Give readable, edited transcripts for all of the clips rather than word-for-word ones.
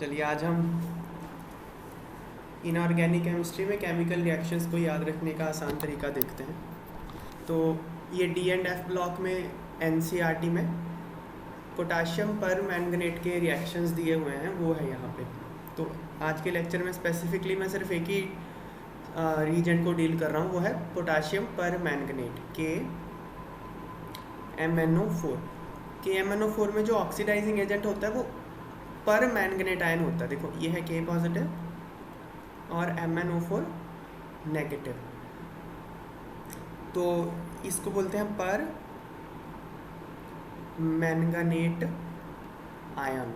चलिए आज हम इनऑर्गेनिक केमिस्ट्री में केमिकल रिएक्शंस को याद रखने का आसान तरीका देखते हैं। तो ये डी एंड एफ ब्लॉक में एनसीईआरटी में पोटाशियम पर मैंगनेट के रिएक्शंस दिए हुए हैं, वो है यहाँ पे। तो आज के लेक्चर में स्पेसिफिकली मैं सिर्फ एक ही रीजन को डील कर रहा हूँ, वो है पोटाशियम पर मैंगनेट KMnO4। KMnO4 में जो ऑक्सीडाइजिंग एजेंट होता है वो पर मैंगनेट आयन होता है। देखो ये है K पॉजिटिव और MnO4 नेगेटिव, तो इसको बोलते हैं पर मैंगनेट आयन।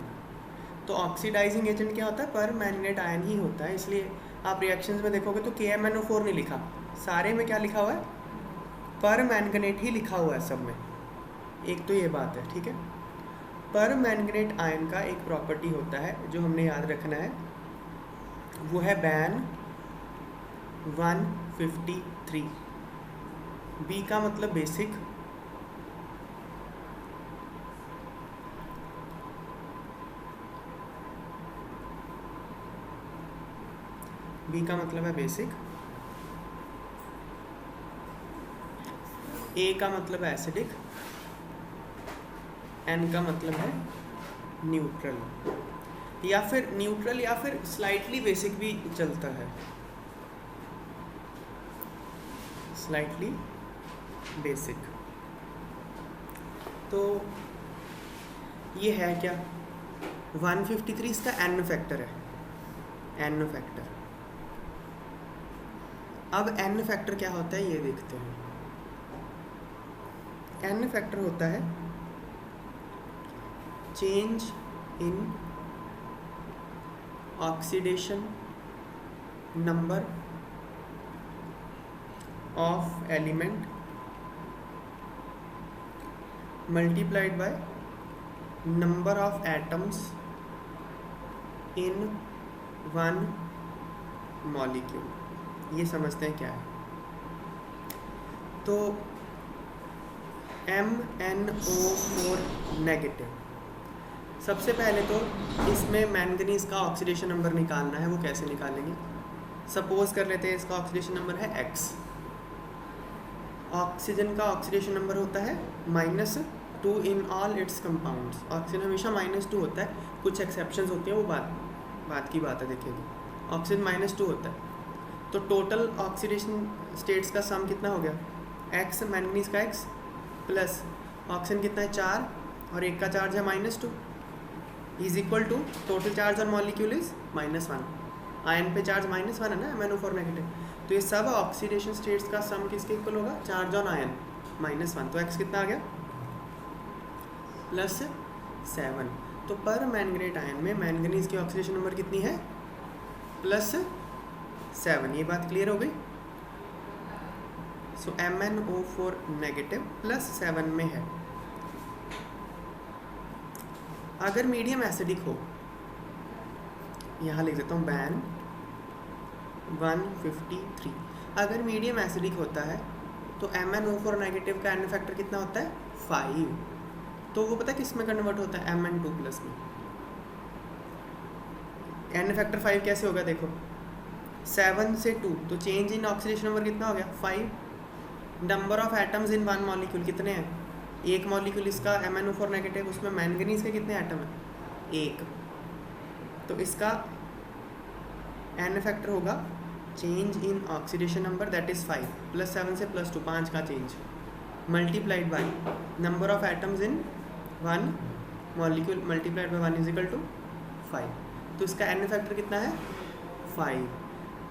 तो ऑक्सीडाइजिंग एजेंट क्या होता है? पर मैंगनेट आयन ही होता है। इसलिए आप रिएक्शंस में देखोगे तो KMnO4 नहीं लिखा, सारे में क्या लिखा हुआ है? पर मैंगनेट ही लिखा हुआ है सब में। एक तो ये बात है, ठीक है। पर मैंगनेट आयन का एक प्रॉपर्टी होता है जो हमने याद रखना है, वो है बैन 153। बी का मतलब बेसिक, बी का मतलब है बेसिक, ए का मतलब है एसिडिक, एन का मतलब है न्यूट्रल, या फिर न्यूट्रल या फिर स्लाइटली बेसिक भी चलता है। स्लाइटली बेसिक, तो ये है क्या? 153 इसका एन फैक्टर है, एन फैक्टर। अब एन फैक्टर क्या होता है ये देखते हैं। एन फैक्टर होता है change in oxidation number of element multiplied by number of atoms in one molecule. ये समझते हैं क्या है। तो MnO4 नेगेटिव, सबसे पहले तो इसमें मैंगनीज का ऑक्सीडेशन नंबर निकालना है। वो कैसे निकालेंगे? सपोज कर लेते हैं इसका ऑक्सीडेशन नंबर है X। ऑक्सीजन का ऑक्सीडेशन नंबर होता है -2 in all it's compounds. Oxygen हमेशा -2 होता है, कुछ एक्सेप्शंस होती हैं, वो बात की बात है, देखेंगे। ऑक्सीजन -2 होता है, तो टोटल ऑक्सीडेशन स्टेट्स का सम कितना हो गया? X, मैंगनीज का X प्लस ऑक्सीजन कितना है 4 और एक का चार्ज है -2 is equal to total charge on molecule is -1। Ion पे चार्ज -1 है ना, MnO4 नेगेटिव। तो ये सब ऑक्सीडेशन स्टेट्स का सम किसके इक्वल होगा? Charge on ion -1। तो X कितना आ गया? +7। तो पर मैंगनेट आयन में मैंगनीज की ऑक्सीडेशन नंबर कितनी है? +7। ये बात क्लियर हो गई। सो MnO4 नेगेटिव +7 में है। अगर मीडियम एसिडिक हो, यहाँ लिख देता हूँ बैन 153। अगर मीडियम एसिडिक होता है तो MnO4 नेगेटिव का एन फैक्टर कितना होता है? 5। तो वो पता है किस में कन्वर्ट होता है? Mn2+ में। एन फैक्टर 5 कैसे होगा? देखो 7 से 2, तो चेंज इन ऑक्सीडेशन नंबर कितना हो गया? 5। Number of atoms in one molecule कितने हैं? एक मॉलिक्यूल इसका MnO4 नेगेटिव, उसमें मैंगनीज के कितने एटम हैं? 1। तो इसका एन फैक्टर होगा change in oxidation number that is 5 +7 से +2, 5 का change, multiplied by number of atoms in one molecule multiplied by 1 is equal to 5। तो इसका एन फैक्टर कितना है? 5।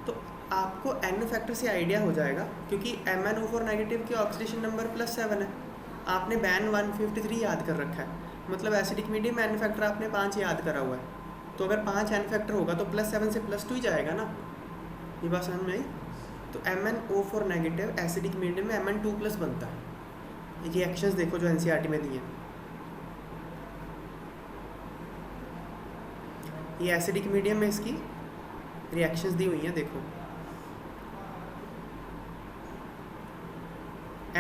तो आपको एन फैक्टर से आइडिया हो जाएगा, क्योंकि MnO4 नेगेटिव की ऑक्सीडेशन नंबर +7 है। आपने बैन 153 याद कर रखा है, मतलब एसिडिक मीडियम एन फैक्टर आपने 5 याद करा हुआ है। तो अगर 5 एन फैक्टर होगा तो +7 से +2 ही जाएगा ना। ये बात समझ में आई? तो MnO4 नेगेटिव एसिडिक मीडियम में Mn2+ बनता है। रिएक्शंस देखो जो एनसीईआरटी में दी हैं, ये एसिडिक मीडियम में इसकी रिएक्शंस दी हुई हैं, देखो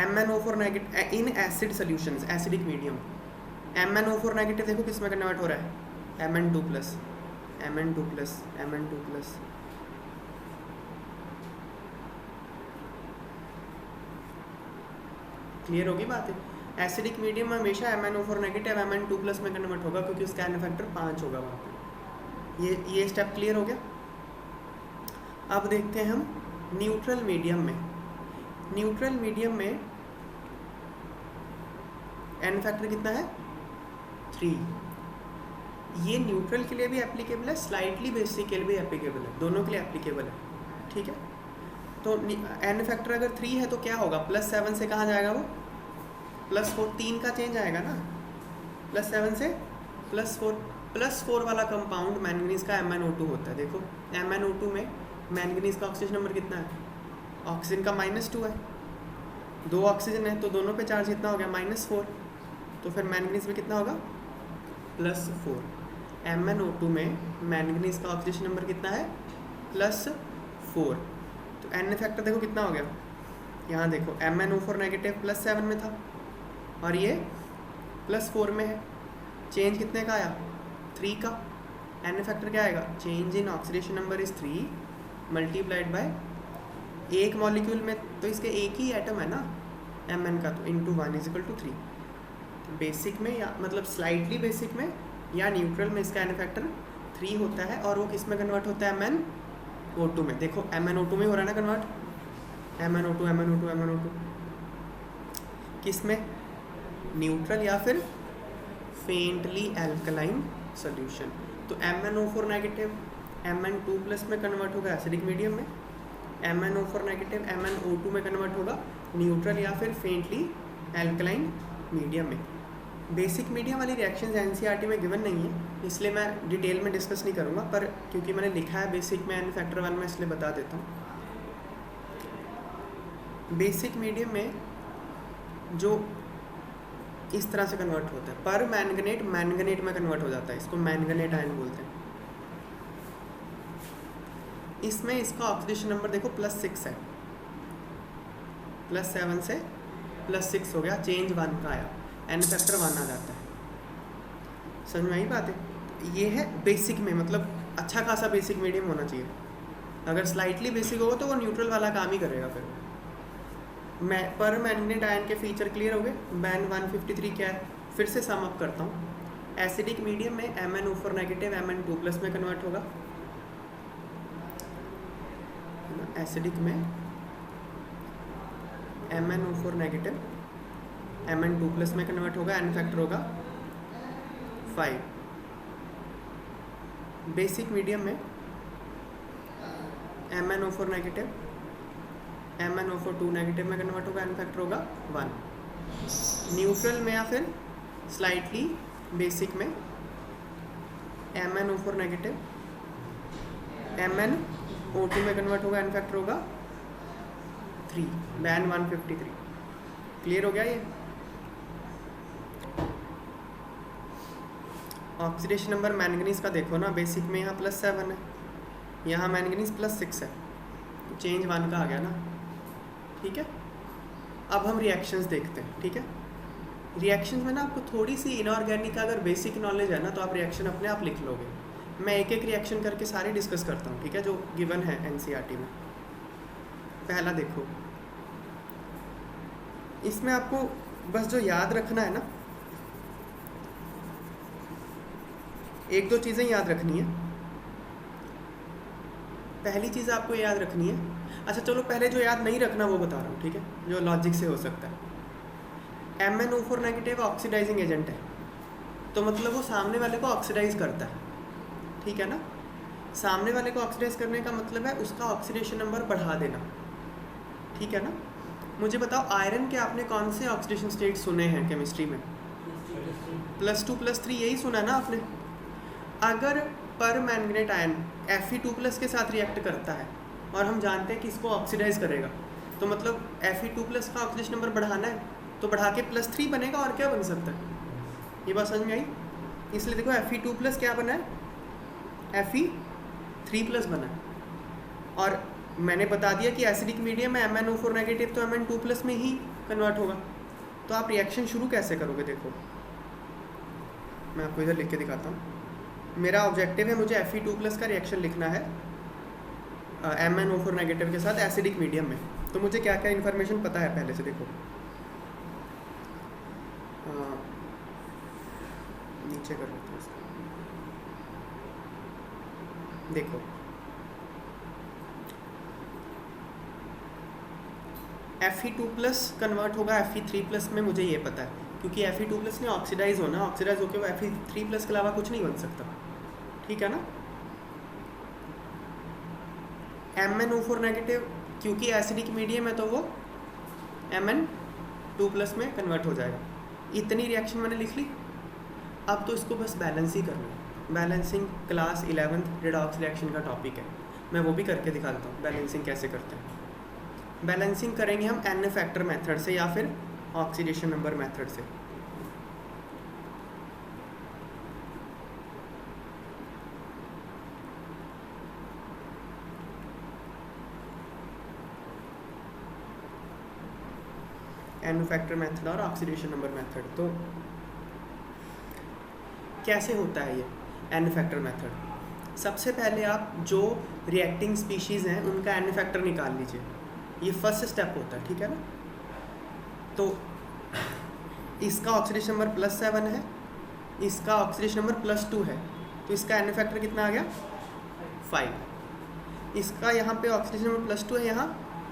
MnO4 negative in acid solutions, acidic medium. MnO4 negative देखो किस में कन्वर्ट हो रहा है? Mn2+। Mn2+, क्लियर होगी बात है। एसिडिक मीडियम में हमेशा MnO4 नेगेटिव Mn2+ में कन्वर्ट होगा क्योंकि उसका N फैक्टर 5 होगा वहाँ पे। ये स्टेप क्लियर हो गया। अब देखते हैं हम न्यूट्रल मीडियम में। न्यूट्रल मीडियम में N फैक्टर कितना है 3। ये न्यूट्रल के लिए भी एप्लीकेबल है, स्लाइटली बेसिक के लिए भी एप्लीकेबल है, दोनों के लिए एप्लीकेबल है, ठीक है। तो N फैक्टर अगर 3 है तो क्या होगा, +7 से कहाँ जाएगा वो, +4, 3 का चेंज आएगा ना, +7 से +4, +4 वाला कंपाउंड मैंगनीज का MnO2 होता है। देखो MnO2 में मैंगनीज का ऑक्सीजन नंबर कितना है, ऑक्सीजन का -2 है, 2 ऑक्सीजन है तो दोनों पे चार्ज कितना हो गया -4, तो फिर मैंगनीज में कितना होगा +4। MnO2 में मैंगनीज का ऑक्सीजन नंबर कितना है +4, तो N फैक्टर देखो कितना हो गया, यहाँ देखो MnO4 नेगेटिव +7 में था और ये +4 में है, चेंज कितने का आया 3 का। N फैक्टर क्या आएगा, change in oxidation number is 3 multiplied by एक मॉलिक्यूल में तो इसके एक ही एटम है ना Mn का, तो इंटू 1 = 3। बेसिक में या मतलब स्लाइटली बेसिक में या न्यूट्रल में इसका N फैक्टर 3 होता है और वो किस में कन्वर्ट होता है MnO2 में। देखो MnO2 में हो रहा है ना कन्वर्ट, MnO2 किस में, न्यूट्रल या फिर फेंटली एल्कलाइन सॉल्यूशन। तो MnO4 नेगेटिव Mn2+ में कन्वर्ट होगा एसिडिक मीडियम में, MnO4 नेगेटिव MnO2 में कन्वर्ट होगा न्यूट्रल या फिर फेंटली एल्कलाइन मीडियम में। बेसिक मीडियम वाली रिएक्शंस NCERT में गिवन नहीं है, इसलिए मैं डिटेल में डिस्कस नहीं करूँगा, पर क्योंकि मैंने लिखा है बेसिक में N फैक्टर 1 में, इसलिए बता देता हूँ। बेसिक मीडियम में जो इस तरह से कन्वर्ट होता है, पर मैंगनेट में कन्वर्ट हो जाता है, इसको मैंगनेट आयन बोलते हैं। इसमें इसका ऑक्सीडेशन नंबर देखो +6 है, +7 से +6 हो गया, चेंज 1 का आया, N फैक्टर 1 आ जाता है। समझ में आई बात है। ये है बेसिक में, मतलब अच्छा खासा बेसिक मीडियम होना चाहिए। अगर स्लाइटली बेसिक होगा तो वो न्यूट्रल वाला काम ही करेगा फिर। पर मैंगनेट आयन के फीचर क्लियर हो गए। बैन 153 क्या है, फिर से सम अप करता हूँ। एसिडिक मीडियम में MnO4 नेगेटिव Mn2+ में कन्वर्ट होगा, एसिडिक में MnO4 नेगेटिव Mn2+ में कन्वर्ट होगा, N फैक्टर होगा 5। बेसिक मीडियम में MnO4 नेगेटिव MnO4 नेगेटिव में कन्वर्ट होगा, N फैक्टर होगा 1। न्यूट्रल में या फिर स्लाइटली बेसिक में MnO4 नेगेटिव MnO2 में कन्वर्ट होगा, N फैक्टर होगा 3। बैन 153 क्लियर हो गया। ये ऑक्सीडेशन नंबर मैंगनीज का देखो ना, बेसिक में यहाँ +7 है, यहाँ मैंगनीज +6 है, तो चेंज 1 का आ गया ना, ठीक है। अब हम रिएक्शंस देखते हैं, ठीक है। रिएक्शंस में ना आपको थोड़ी सी इनऑर्गेनिक का अगर बेसिक नॉलेज है ना तो आप रिएक्शन अपने आप लिख लोगे। मैं एक एक रिएक्शन करके सारे डिस्कस करता हूँ, ठीक है, जो गिवन है NCERT में। पहला देखो, इसमें आपको बस जो याद रखना है ना, एक दो चीज़ें याद रखनी है। पहली चीज़ आपको याद रखनी है, अच्छा चलो पहले जो याद नहीं रखना वो बता रहा हूँ, ठीक है, जो लॉजिक से हो सकता है। MnO4 नेगेटिव ऑक्सीडाइजिंग एजेंट है, तो मतलब वो सामने वाले को ऑक्सीडाइज करता है, ठीक है ना। सामने वाले को ऑक्सीडाइज करने का मतलब है उसका ऑक्सीडेशन नंबर बढ़ा देना, ठीक है ना। मुझे बताओ आयरन के आपने कौन से ऑक्सीडेशन स्टेट सुने हैं केमिस्ट्री में, +2 +3 यही सुना है ना आपने। अगर पर मैंगनेट आयन Fe2+ के साथ रिएक्ट करता है और हम जानते हैं कि इसको ऑक्सीडाइज करेगा, तो मतलब Fe2+ का ऑक्सीडेशन नंबर बढ़ाना है तो बढ़ा के +3 बनेगा, और क्या बन सकता है। ये बात समझ में आई। इसलिए देखो Fe2+ क्या बना है, Fe3+ बना है। और मैंने बता दिया कि एसिडिक मीडियम में MnO4 नेगेटिव तो Mn2+ में ही कन्वर्ट होगा। तो आप रिएक्शन शुरू कैसे करोगे, देखो मैं आपको इधर लिख के दिखाता हूँ। मेरा ऑब्जेक्टिव है, मुझे Fe2+ का रिएक्शन लिखना है MnO4 नेगेटिव के साथ एसिडिक मीडियम में। तो मुझे क्या क्या इन्फॉर्मेशन पता है पहले से देखो। नीचे कर लेते हैं इसको। देखो Fe2+ कन्वर्ट होगा Fe3+ में, मुझे ये पता है क्योंकि Fe2+ ने ऑक्सीडाइज होना, ऑक्सीडाइज होकर वो Fe3+ के अलावा कुछ नहीं बन सकता, ठीक है ना। MnO4 नेगेटिव क्योंकि एसिडिक मीडियम है तो वो Mn2+ में कन्वर्ट हो जाएगा। इतनी रिएक्शन मैंने लिख ली। अब तो इसको बस बैलेंस ही करना है। Balancing class 11th redox reaction का टॉपिक है, मैं वो भी करके दिखाता हूँ बैलेंसिंग कैसे करते हैं। बैलेंसिंग करेंगे हम n फैक्टर मेथड से या फिर ऑक्सीडेशन नंबर मेथड से। n फैक्टर मेथड और ऑक्सीडेशन नंबर मेथड। तो कैसे होता है ये n फैक्टर मेथड? सबसे पहले आप जो रिएक्टिंग स्पीशीज़ हैं उनका n फैक्टर निकाल लीजिए, ये फर्स्ट स्टेप होता है, ठीक है ना। तो इसका ऑक्सीडेशन नंबर +7 है, इसका ऑक्सीडेशन नंबर +2 है, तो इसका n फैक्टर कितना आ गया 5। इसका यहाँ पे ऑक्सीडेशन नंबर +2 है, यहाँ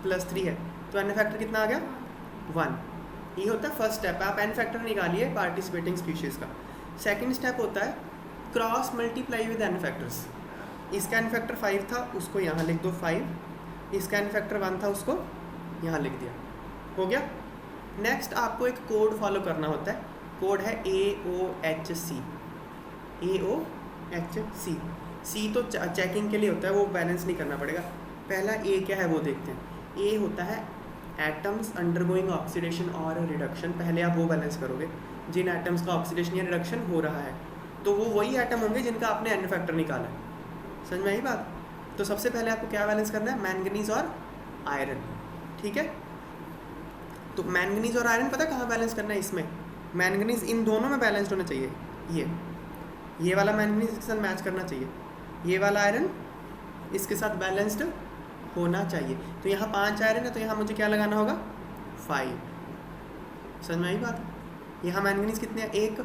+3 है, तो n फैक्टर कितना आ गया 1। ये होता है फर्स्ट स्टेप, आप n फैक्टर निकालिए पार्टिसिपेटिंग स्पीशीज़ का। सेकंड स्टेप होता है cross multiply with n factors. इसका n फैक्टर 5 था, उसको यहाँ लिख दो 5। इसका n फैक्टर 1 था, उसको यहाँ लिख दिया, हो गया। नेक्स्ट आपको एक कोड फॉलो करना होता है, कोड है AOHC। AOHC C तो चेकिंग के लिए होता है, वो बैलेंस नहीं करना पड़ेगा। पहला A क्या है वो देखते हैं। A होता है एटम्स अंडरगोइंग ऑक्सीडेशन और रिडक्शन। पहले आप वो बैलेंस करोगे जिन एटम्स का ऑक्सीडेशन या रिडक्शन हो रहा है, तो वो वही एटम होंगे जिनका आपने n फैक्टर निकाला है। समझ में आई बात? तो सबसे पहले आपको क्या बैलेंस करना है, मैंगनीज और आयरन, ठीक है। तो मैंगनीज और आयरन पता कहाँ बैलेंस करना है? इसमें मैंगनीज इन दोनों में बैलेंस्ड होना चाहिए। ये वाला मैंगनीज इसके साथ मैच करना चाहिए, ये वाला आयरन इसके साथ बैलेंस्ड होना चाहिए। तो यहाँ 5 आयरन है, तो यहाँ मुझे क्या लगाना होगा 5। समझ में आई बात? यहाँ मैंगनीज कितने हैं 1,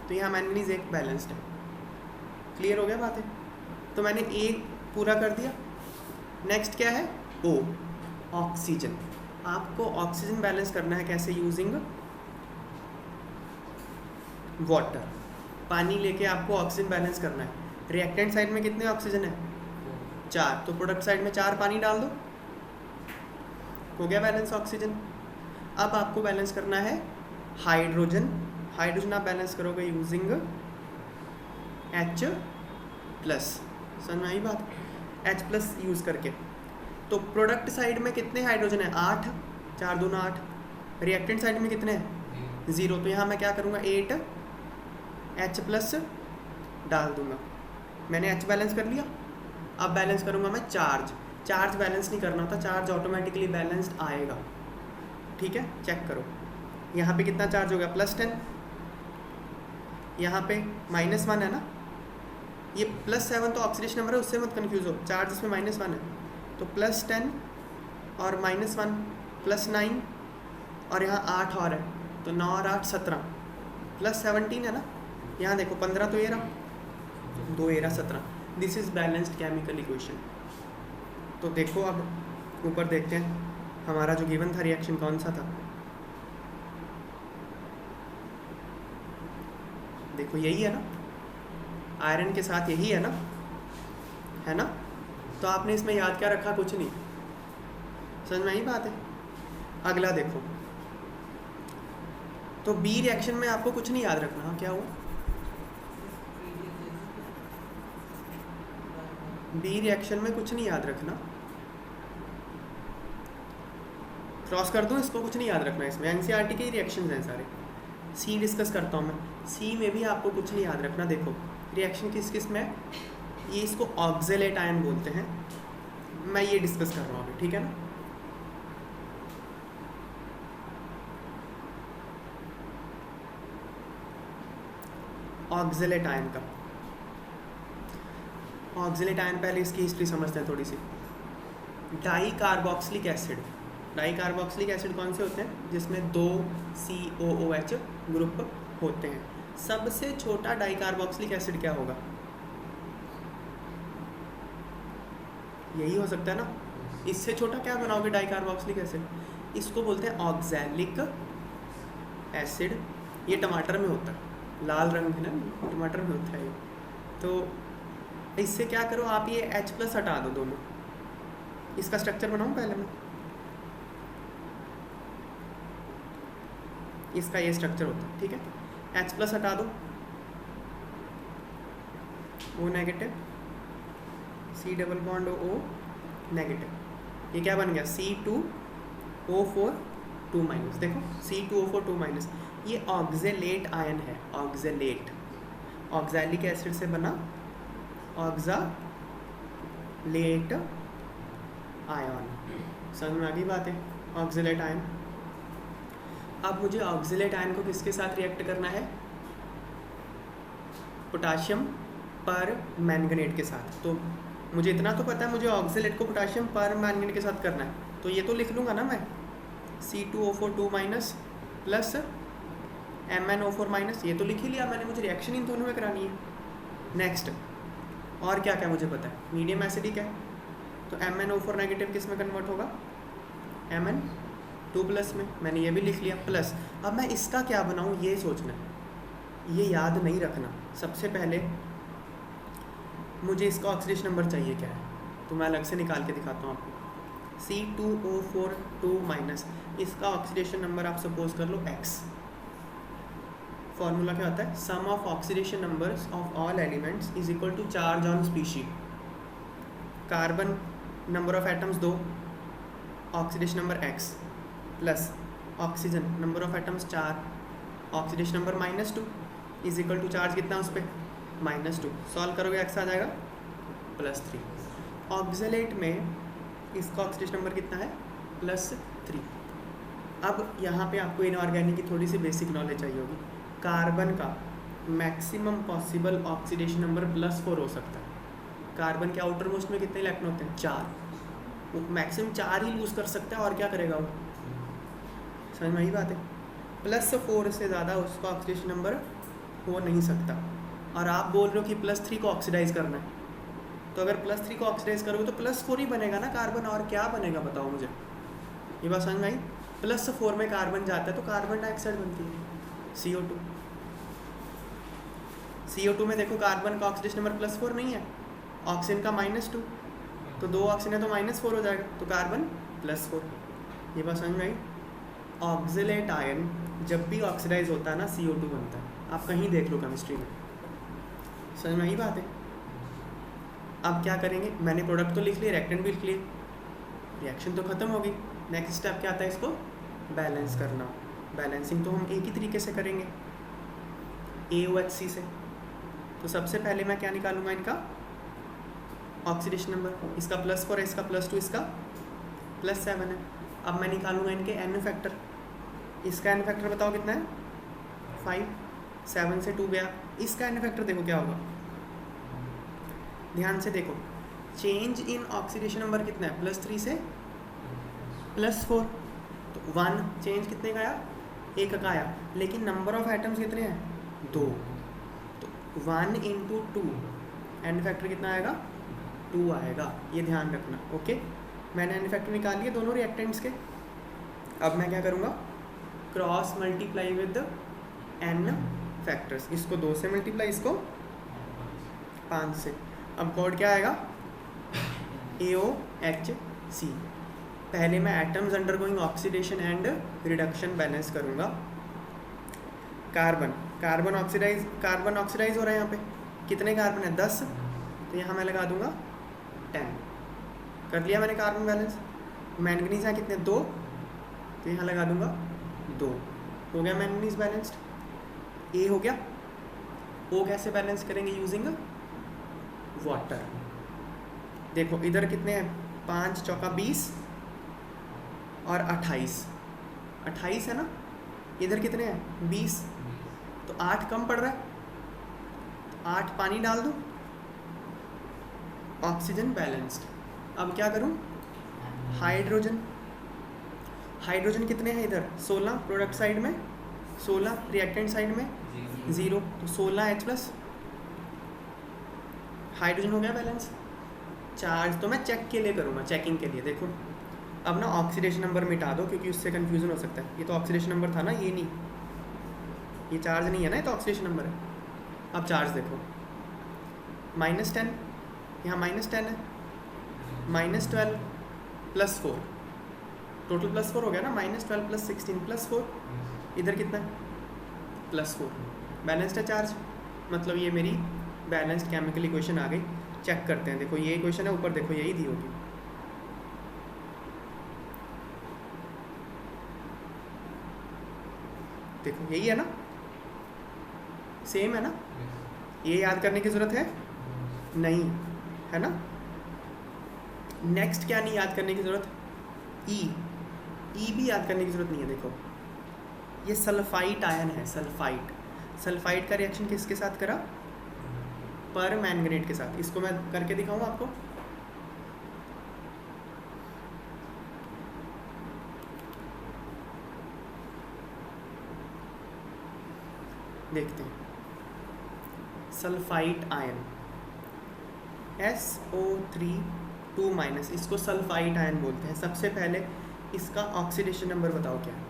तो यहाँ मैंगनीज 1 बैलेंस्ड है। क्लियर हो गया बात है? तो मैंने A पूरा कर दिया। नेक्स्ट क्या है O, ऑक्सीजन। आपको ऑक्सीजन बैलेंस करना है कैसे? Using water. पानी लेके आपको ऑक्सीजन बैलेंस करना है। रिएक्टेंट साइड में कितने ऑक्सीजन है 4, तो प्रोडक्ट साइड में 4 पानी डाल दो, हो गया बैलेंस ऑक्सीजन। अब आपको बैलेंस करना है हाइड्रोजन। हाइड्रोजन आप बैलेंस करोगे यूजिंग H+। समझ में आई बात? H+ यूज़ करके। तो प्रोडक्ट साइड में कितने हाइड्रोजन है 8, 4 दूना 8। रिएक्टेंट साइड में कितने हैं 0, तो यहाँ मैं क्या करूँगा 8 H+ डाल दूँगा। मैंने H बैलेंस कर लिया। अब बैलेंस करूँगा मैं चार्ज बैलेंस नहीं करना होता, चार्ज ऑटोमेटिकली बैलेंस्ड आएगा, ठीक है। चेक करो यहाँ पे कितना चार्ज हो गया +10, यहाँ पे -1 है ना। ये +7 तो ऑक्सीडेशन नंबर है, उससे मत कंफ्यूज हो, चार्ज इसमें -1 है। तो +10 और -1 +9 और यहाँ 8 और है, तो 9 और 8 17 +17 है ना। यहाँ देखो 15 तो ये रहा, 2 ये रहा 17। This is balanced chemical equation. तो देखो अब ऊपर देखते हैं हमारा जो गिवन था रिएक्शन कौन सा था। देखो यही है ना, आयरन के साथ यही है ना। तो आपने इसमें याद क्या रखा? कुछ नहीं। समझ में आई बात है? अगला देखो, तो बी रिएक्शन में आपको कुछ नहीं याद रखना। क्या हुआ? बी रिएक्शन में कुछ नहीं याद रखना। क्रॉस कर दूं इसको? कुछ नहीं याद रखना इसमें, एनसीईआरटी के रिएक्शंस हैं सारे। सी डिस्कस करता हूँ मैं। सी में भी आपको कुछ नहीं याद रखना। देखो रिएक्शन किस में, ये इसको ऑक्जेलेट आयन बोलते हैं, मैं ये डिस्कस कर रहा हूँ, ठीक है ना। ऑक्जेलेट आयन का ऑक्सिलेट आयन, पहले इसकी हिस्ट्री समझते हैं थोड़ी सी। Di carboxylic acid, di carboxylic acid कौन से होते हैं? जिसमें 2 COOH ग्रुप होते हैं। सबसे छोटा डाई कार्बोक्सिलिक एसिड क्या होगा? यही हो सकता है ना। इससे छोटा क्या बनाओगे डाई कार्बोक्सिलिक एसिड? इसको बोलते हैं ऑक्सैलिक एसिड। ये टमाटर में होता है, लाल रंग है ना, टमाटर में होता है ये। तो इससे क्या करो आप, ये H+ हटा दो दोनों। इसका स्ट्रक्चर बनाऊं पहले मैं, इसका ये स्ट्रक्चर होता है, ठीक है। H+ हटा दो, O negative, C double bond O negative. ये क्या बन गया? C2O4 2 minus. देखो C2O4 2 माइनस, ये ऑक्जेलेट आयन है, ऑक्जेलेट, ऑक्सैलिक एसिड से बना ऑक्सालेट आयन। समझ में आ गई बात है? Oxalate ion. अब मुझे ऑक्जेलेट आयन को किसके साथ रिएक्ट करना है? पोटाशियम पर मैंगनेट के साथ। तो मुझे इतना तो पता है, मुझे ऑक्जेलेट को पोटाशियम पर मैंगनेट के साथ करना है। तो ये तो लिख लूँगा ना मैं, C2O4 2 minus plus MnO4 minus, ये तो लिख ही लिया मैंने। मुझे रिएक्शन इन दोनों में करानी है। नेक्स्ट और क्या क्या मुझे पता है? मीडियम एसिडिक है, तो MnO4 नेगेटिव किस में कन्वर्ट होगा? Mn2 प्लस में। मैंने ये भी लिख लिया प्लस। अब मैं इसका क्या बनाऊँ ये सोचना है, ये याद नहीं रखना। सबसे पहले मुझे इसका ऑक्सीडेशन नंबर चाहिए क्या है, तो मैं अलग से निकाल के दिखाता हूँ आपको। C2O4 2 माइनस, इसका ऑक्सीडेशन नंबर आप सपोज कर लो X। फॉर्मूला क्या होता है? Sum of oxidation numbers of all elements is equal to charge on species. Carbon number of atoms 2, oxidation number X, plus oxygen number of atoms 4, oxidation number -2 is equal to charge कितना उस पर? -2। Solve करोगे X आ जाएगा +3। Oxalate में इसका oxidation number कितना है? +3। अब यहाँ पे आपको इनऑर्गेनिक की थोड़ी सी बेसिक नॉलेज चाहिए होगी। कार्बन का मैक्सिमम पॉसिबल ऑक्सीडेशन नंबर +4 हो सकता है। कार्बन के आउटर मोस्ट में कितने इलेक्ट्रॉन होते हैं? 4। वो मैक्सिमम 4 ही लूज़ कर सकता है, और क्या करेगा वो? समझ में आई बात है? +4 से ज़्यादा उसका ऑक्सीडेशन नंबर हो नहीं सकता। और आप बोल रहे हो कि +3 को ऑक्सीडाइज करना है, तो अगर +3 को ऑक्सीडाइज करोगे तो +4 ही बनेगा ना कार्बन, और क्या बनेगा बताओ मुझे? ये बात समझ में आई? +4 में कार्बन जाता है तो कार्बन डाइऑक्साइड बनती है, CO2। CO2 में देखो कार्बन का ऑक्सीडेशन नंबर +4 नहीं है, ऑक्सीजन का -2, तो 2 ऑक्सीजन है तो -4 हो जाएगा, तो कार्बन +4। ये बात समझ में आई? ऑक्जेलेट आयन जब भी ऑक्सीडाइज होता है ना, CO2 बनता है। आप कहीं देख लो केमिस्ट्री में। समझ में आई बात है? अब क्या करेंगे? मैंने प्रोडक्ट तो लिख लिया, रिएक्टेंट भी लिख लिए, रिएक्शन तो ख़त्म होगी। नेक्स्ट स्टेप क्या आता है? इसको बैलेंस करना। बैलेंसिंग तो हम एक ही तरीके से करेंगे, AOHC से। तो सबसे पहले मैं क्या निकालूंगा? इनका ऑक्सीडेशन नंबर। इसका +4 है, इसका +2, इसका +7 है। अब मैं निकालूंगा इनके N फैक्टर। इसका N फैक्टर बताओ कितना है? 5। 7 से 2 गया। इसका N फैक्टर देखो क्या होगा, ध्यान से देखो। चेंज इन ऑक्सीडेशन नंबर कितना है? +3 से +4, तो 1 चेंज कितने का आया? 1 का आया। लेकिन नंबर ऑफ एटम्स कितने हैं? 2, तो 1 × 2, N फैक्टर कितना आएगा? 2 आएगा। ये ध्यान रखना, ओके। मैंने N फैक्टर निकाल लिए दोनों रिएक्टेंट्स के। अब मैं क्या करूँगा? Cross multiply with N factors. इसको 2 से मल्टीप्लाई, इसको 5 से। अब कोड क्या आएगा? AOHC। पहले मैं atoms undergoing oxidation and reduction balance करूँगा। कार्बन ऑक्सीडाइज हो रहा है। यहाँ पे कितने कार्बन है? 10, तो यहाँ मैं लगा दूंगा 10। कर लिया मैंने कार्बन बैलेंस। मैंगनीज है कितने? 2, तो यहाँ लगा दूंगा 2। हो गया मैंगनीज बैलेंस्ड। ए हो गया। ओ कैसे बैलेंस करेंगे? Using water. देखो इधर कितने हैं? 5 चौका 20 और 28 है ना। इधर कितने हैं? 20, तो 8 कम पड़ रहा है, तो 8 पानी डाल दो, ऑक्सीजन बैलेंस्ड। अब क्या करूँ, हाइड्रोजन, हाइड्रोजन कितने हैं इधर 16 प्रोडक्ट साइड में, 16 रिएक्टेंट साइड में 0, तो 16H+, हाइड्रोजन हो गया बैलेंस। चार्ज तो मैं चेक के लिए करूँगा, चेकिंग के लिए। देखो अब ना ऑक्सीडेशन नंबर मिटा दो क्योंकि उससे कन्फ्यूज़न हो सकता है। ये तो ऑक्सीडेशन नंबर था ना, ये नहीं, ये चार्ज नहीं है ना, ये तो ऑक्सीडेशन नंबर है। अब चार्ज देखो -10, यहाँ -10 है, -12 +4, टोटल +4 हो गया ना, -12 + 16 +4, इधर कितना है +4, बैलेंस्ड है चार्ज, मतलब ये मेरी बैलेंस्ड केमिकल इक्वेशन आ गई। चेक करते हैं, देखो ये इक्वेशन है, ऊपर देखो यही दी होगी। देखो यही है ना, सेम है ना, ये याद करने की ज़रूरत है नहीं, है ना। नेक्स्ट क्या नहीं याद करने की ज़रूरत, ई भी याद करने की ज़रूरत नहीं है। देखो ये सल्फाइट आयन है, सल्फाइट का रिएक्शन किसके साथ करा, पर मैंगनेट के साथ। इसको मैं करके दिखाऊँ आपको, देखते हैं। सल्फाइट आयन SO3 2-, इसको सल्फाइट आयन बोलते हैं। सबसे पहले इसका ऑक्सीडेशन नंबर बताओ क्या है,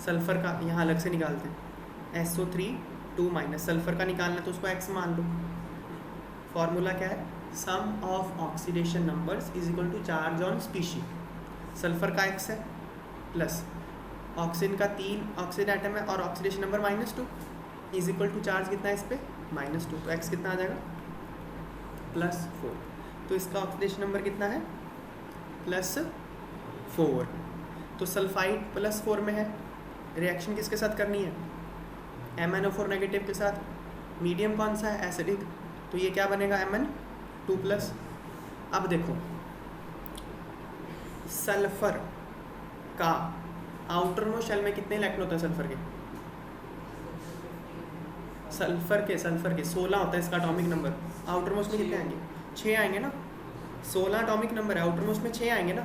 सल्फ़र का यहाँ अलग से निकालते हैं। SO3 2-, सल्फ़र का निकालना तो उसको X मान लो। फॉर्मूला क्या है, sum of oxidation numbers is equal to charge on species. Sulphur का X है प्लस ऑक्सीजन का 3 ऑक्सीजन आइटम है और oxidation number -2 is equal to charge कितना है इस पर -2, तो X कितना आ जाएगा +4। तो इसका ऑक्सीडेशन नंबर कितना है +4। तो सल्फाइड +4 में है, रिएक्शन किसके साथ करनी है, MnO4 नेगेटिव के साथ। मीडियम कौन सा है, एसिडिक, तो ये क्या बनेगा Mn2+। अब देखो सल्फर का आउटर मोस्ट शेल में कितने इलेक्ट्रॉन होते हैं सल्फर के, सल्फर के 16 होता है इसका एटॉमिक नंबर। आउटर मोस्ट में कितने आएंगे, 6 आएंगे ना, 16 एटॉमिक नंबर है, आउटर मोस्ट में 6 आएंगे ना।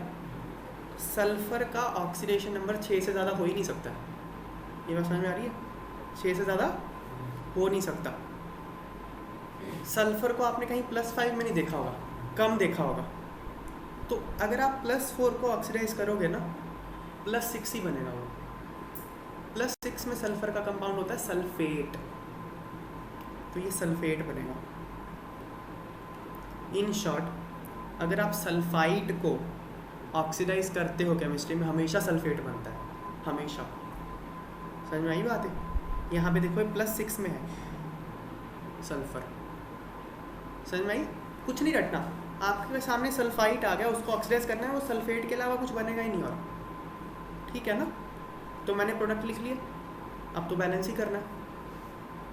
सल्फर का ऑक्सीडेशन नंबर 6 से ज़्यादा हो ही नहीं सकता, ये बात समझ में आ रही है, 6 से ज़्यादा हो नहीं सकता। सल्फर को आपने कहीं +5 में नहीं देखा होगा, कम देखा होगा। तो अगर आप +4 को ऑक्सीडाइज करोगे ना, +6 ही बनेगा वो। +6 में सल्फर का कंपाउंड होता है सल्फेट, तो ये सल्फेट बनेगा। इन शॉर्ट अगर आप सल्फाइड को ऑक्सीडाइज करते हो केमिस्ट्री में, हमेशा सल्फेट बनता है, हमेशा। समझ में आई बात है। यहाँ पे देखो ये +6 में है सल्फर, समझ में आई। कुछ नहीं रटना, आपके सामने सल्फाइड आ गया, उसको ऑक्सीडाइज करना है, वो सल्फेट के अलावा कुछ बनेगा ही नहीं और, ठीक है ना। तो मैंने प्रोडक्ट लिख लिए, अब तो बैलेंस ही करना है।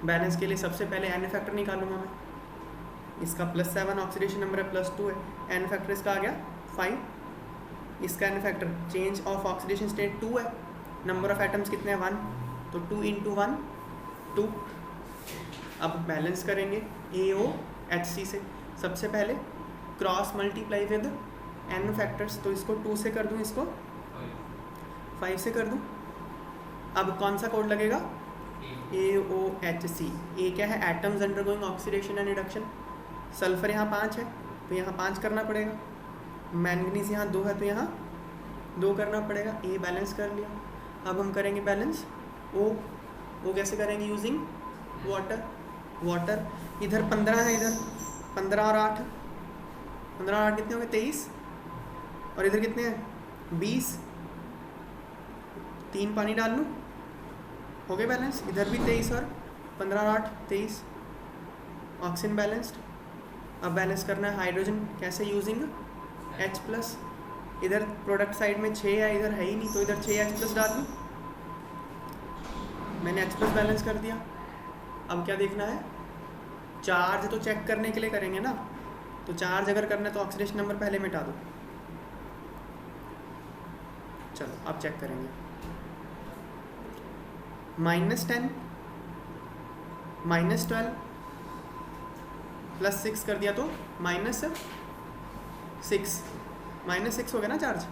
बैलेंस के लिए सबसे पहले एन फैक्टर निकालूंगा मैं, इसका +7 ऑक्सीडेशन नंबर है, +2 है, एन फैक्टर इसका आ गया 5, इसका n factor change of oxidation state 2 है, नंबर ऑफ एटम्स कितने हैं 1, तो 2 × 1 2। अब बैलेंस करेंगे AOHC से। सबसे पहले cross multiply with n factors, तो इसको 2 से कर दूँ, इसको 5 से कर दूँ। अब कौन सा कोड लगेगा, AOHC। ए क्या है, atoms undergoing oxidation and reduction. Sulphur यहाँ 5 है तो यहाँ 5 करना पड़ेगा, मैंगनीज यहाँ 2 है तो यहाँ 2 करना पड़ेगा। ए बैलेंस कर लिया। अब हम करेंगे बैलेंस ओ कैसे करेंगे, यूजिंग वाटर। इधर 15 है, इधर 15 और 8, 15 और 8 कितने होंगे 23, और इधर कितने हैं 20, 3 पानी डाल लूँ, हो गए बैलेंस। इधर भी 23 और 15 और 8 23, ऑक्सीजन बैलेंस्ड। अब बैलेंस करना है हाइड्रोजन, कैसे, यूजिंग H+। इधर प्रोडक्ट साइड में 6 है, इधर है ही नहीं, तो इधर 6H+ डाल दूँ, मैंने H+ बैलेंस कर दिया। अब क्या देखना है, चार्ज तो चेक करने के लिए करेंगे ना, तो चार्ज अगर करना है तो ऑक्सीडेशन नंबर पहले मिटा दो। चलो अब चेक करेंगे, -10 -12 +6 कर दिया तो -6 -6 हो गया ना चार्ज।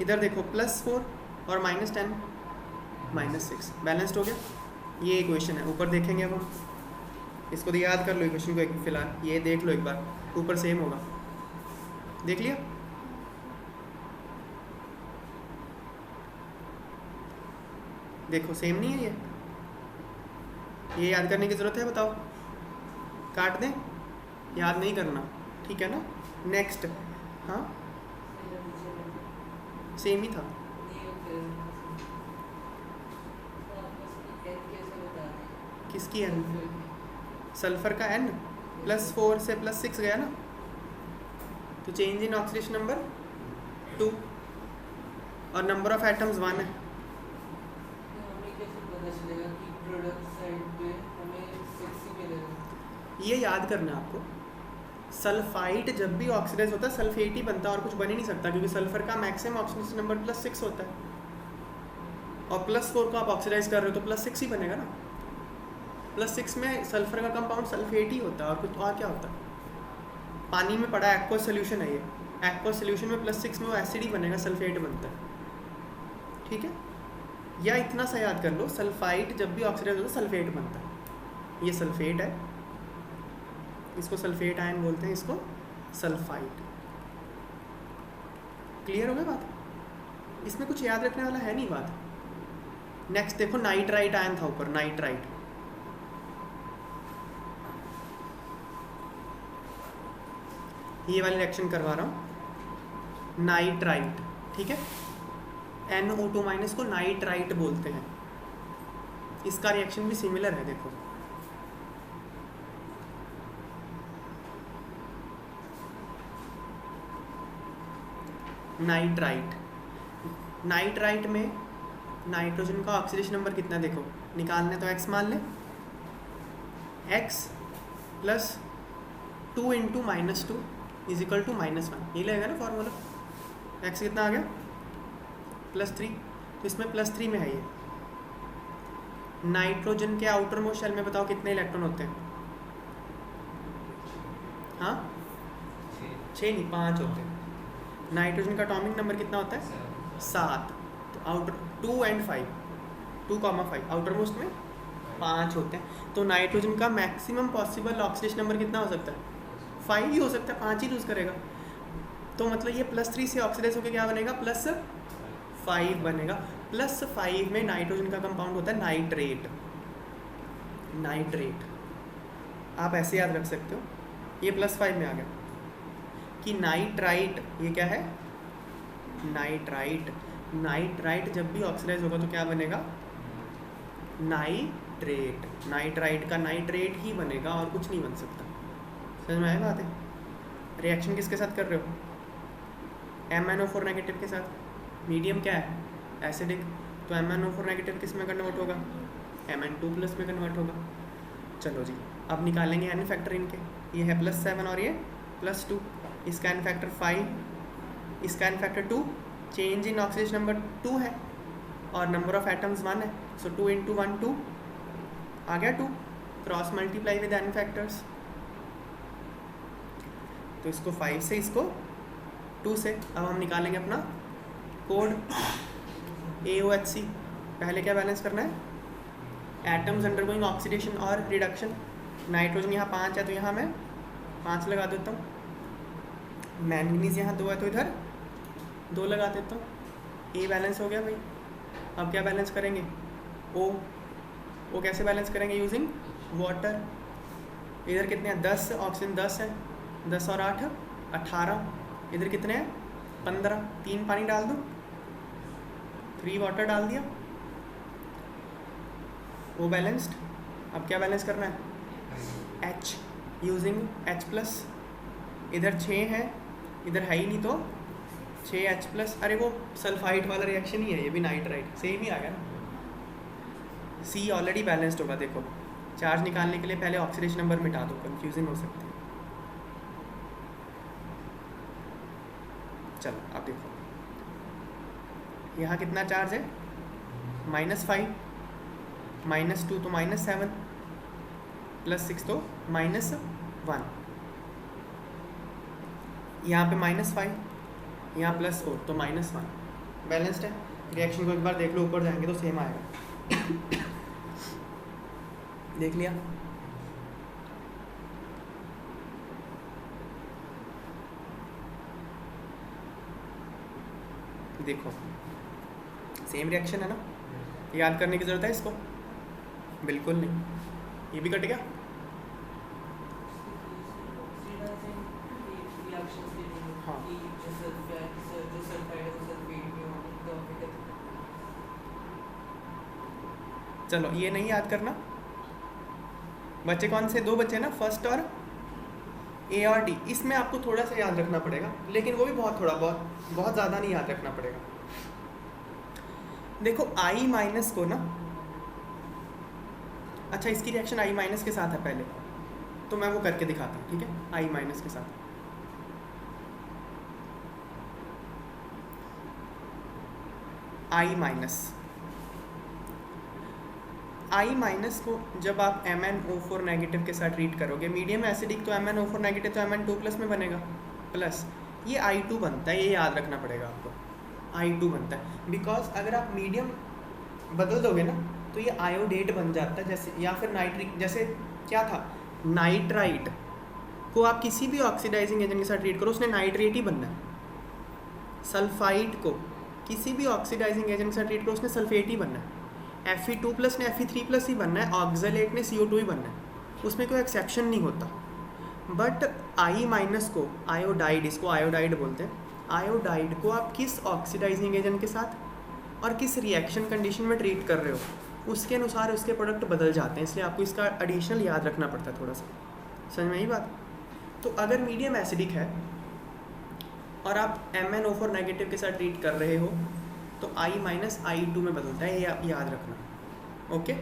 इधर देखो +4 और -10 -6 बैलेंस्ड हो गया। ये इक्वेशन है, ऊपर देखेंगे अब हम इसको, तो याद कर लो इक्वेशन को एक फिलहाल, ये देख लो एक बार, ऊपर सेम होगा, देख लिया। देखो सेम नहीं है ये याद करने की ज़रूरत है, बताओ, काट दें, याद नहीं करना, ठीक है ना। नेक्स्ट, हाँ सेम ही था। किसकी n? सल्फर का n +4 से +6 गया ना, तो चेंज इन ऑक्सीडेशन नंबर 2 और नंबर ऑफ एटम्स 1 है। ये याद करना है आपको, सल्फाइड जब भी ऑक्सीडाइज होता है सल्फेट ही बनता है और कुछ बन ही नहीं सकता, क्योंकि सल्फर का मैक्सिमम ऑक्सीडेशन नंबर +6 होता है और +4 को आप ऑक्सीडाइज कर रहे हो तो +6 ही बनेगा ना। +6 में सल्फर का कंपाउंड सल्फेट ही होता है और कुछ और क्या होता है। पानी में पड़ा एक्वस सोल्यूशन है ये, एक्वस सोल्यूशन में +6 में वो एसिड ही बनेगा, सल्फेट बनता है, ठीक है। या इतना सा याद कर लो, सल्फाइड जब भी ऑक्सीडाइज होता है सल्फेट बनता है, ये सल्फेट है, इसको सल्फेट आयन बोलते हैं, इसको सल्फाइड। क्लियर हो गया बात, इसमें कुछ याद रखने वाला है नहीं बात। नेक्स्ट देखो नाइट्राइट आयन था ऊपर, नाइट्राइट, ये वाली रिएक्शन करवा रहा हूँ, नाइट्राइट, ठीक है। NO2- को नाइट्राइट बोलते हैं, इसका रिएक्शन भी सिमिलर है, देखो नाइट्राइट। नाइट्राइट में नाइट्रोजन का ऑक्सीडेशन नंबर कितना, देखो निकालने तो x मान ले, x +2 × -2 = -1, ये लगेगा ना फॉर्मूला। x कितना आ गया +3, तो इसमें +3 में है ये। नाइट्रोजन के आउटर मोस्ट शेल में बताओ कितने इलेक्ट्रॉन होते हैं? हाँ 6 नहीं 5 होते हैं। नाइट्रोजन का एटॉमिक नंबर कितना होता है? 7। तो आउटर 2 और 5, 2,5 आउटर मोस्ट में 5 होते हैं। तो नाइट्रोजन का मैक्सिमम पॉसिबल ऑक्सीडेशन नंबर कितना हो सकता है? 5 ही हो सकता है, 5 ही लूज़ करेगा। तो मतलब ये +3 से ऑक्सीडाइज होकर क्या बनेगा? +5 बनेगा। +5 में नाइट्रोजन का कंपाउंड होता है नाइट्रेट। नाइट्रेट आप ऐसे याद रख सकते हो, ये +5 में आ गया कि नाइट्राइट, ये क्या है? नाइट्राइट। नाइट्राइट जब भी ऑक्सीडाइज होगा तो क्या बनेगा? नाइट्रेट। नाइट्राइट का नाइट्रेट ही बनेगा और कुछ नहीं बन सकता। समझ में आया बात है? रिएक्शन किसके साथ कर रहे हो? MnO4 नेगेटिव के साथ। मीडियम क्या है? एसिडिक। तो MnO4 नेगेटिव किस में कन्वर्ट होगा? Mn2+ में कन्वर्ट होगा। चलो जी, अब निकालेंगे एन फैक्टर इनके। ये है +7 और ये +2। इसका एन फैक्टर 5, इसका n factor 2। Change in oxidation number 2 है और नंबर ऑफ एटम्स 1 है। सो 2 × 1 2 आ गया 2। Cross multiply with n factors. तो इसको 5 से, इसको 2 से। अब हम निकालेंगे अपना कोड AOHC। पहले क्या बैलेंस करना है? एटम्स अंडरगोइंग ऑक्सीडेशन और रिडक्शन। नाइट्रोजन यहाँ 5 है तो यहाँ मैं 5 लगा देता हूँ। मैंगनीज यहाँ 2 है तो इधर 2 लगा देता हूँ। ए बैलेंस हो गया भाई। अब क्या बैलेंस करेंगे? ओ कैसे बैलेंस करेंगे? Using water. इधर कितने हैं? 10 ऑक्सीजन 10 है, 10 और 8 18। इधर कितने हैं? 15। 3 पानी डाल दो, 3 वाटर डाल दिया, वो बैलेंस्ड। अब क्या बैलेंस करना है? H using H+। इधर 6 है, इधर है ही नहीं तो 6H+। अरे वो सल्फाइड वाला रिएक्शन ही है, ये भी नाइट्राइट सेम ही आ गया ना। C ऑलरेडी बैलेंस्ड होगा। देखो चार्ज निकालने के लिए पहले ऑक्सीडेशन नंबर मिटा दो, कंफ्यूजिंग हो सकती है। चलो अब देखो यहाँ कितना चार्ज है? -5, -2 तो -7, +6 तो -1। यहाँ पे -5, यहाँ +4, तो -1 बैलेंस्ड है। रिएक्शन को एक बार देख लो, ऊपर जाएंगे तो सेम आएगा। देख लिया? देखो सेम रिएक्शन है ना, याद करने की ज़रूरत है इसको? बिल्कुल नहीं। ये भी कट गया। हाँ चलो ये नहीं याद करना। बच्चे कौन से? 2 बच्चे ना, फर्स्ट और ए और डी। इसमें आपको थोड़ा सा याद रखना पड़ेगा, लेकिन वो भी बहुत ज़्यादा नहीं याद रखना पड़ेगा। देखो आई माइनस को ना, अच्छा इसकी रिएक्शन आई माइनस के साथ है पहले, तो मैं वो करके दिखाता हूँ, ठीक है? आई माइनस के साथ आई माइनस को जब आप MnO4 नेगेटिव के साथ ट्रीट करोगे, मीडियम एसिडिक तो MnO4 नेगेटिव तो Mn2 प्लस में बनेगा, प्लस ये I2 बनता है, ये याद रखना पड़ेगा आपको। I2 बनता है बिकॉज अगर आप मीडियम बदल दोगे ना तो ये आयोडेट बन जाता है, जैसे या फिर नाइट्रिक, जैसे क्या था, नाइट्राइट को आप किसी भी ऑक्सीडाइजिंग एजेंट के साथ ट्रीट करो, उसने नाइट्रेट ही बनना है। सल्फाइड को किसी भी ऑक्सीडाइजिंग एजेंट के साथ ट्रीट करो, उसने सल्फेट ही बनना है। Fe2+ ने Fe3+ ही बनना है, ऑक्जेलेट ने CO2 ही बनना है, उसमें कोई एक्सेप्शन नहीं होता। बट आई माइनस को आयोडाइड, इसको आयोडाइड बोलते हैं, आयोडाइड को आप किस ऑक्सीडाइजिंग एजेंट के साथ और किस रिएक्शन कंडीशन में ट्रीट कर रहे हो, उसके अनुसार उसके प्रोडक्ट बदल जाते हैं, इसलिए आपको इसका एडिशनल याद रखना पड़ता है थोड़ा सा। समझ में आई बात? तो अगर मीडियम एसिडिक है और आप MnO4 नेगेटिव के साथ ट्रीट कर रहे हो तो I माइनस I2 में बदलता है, ये याद रखना। ओके,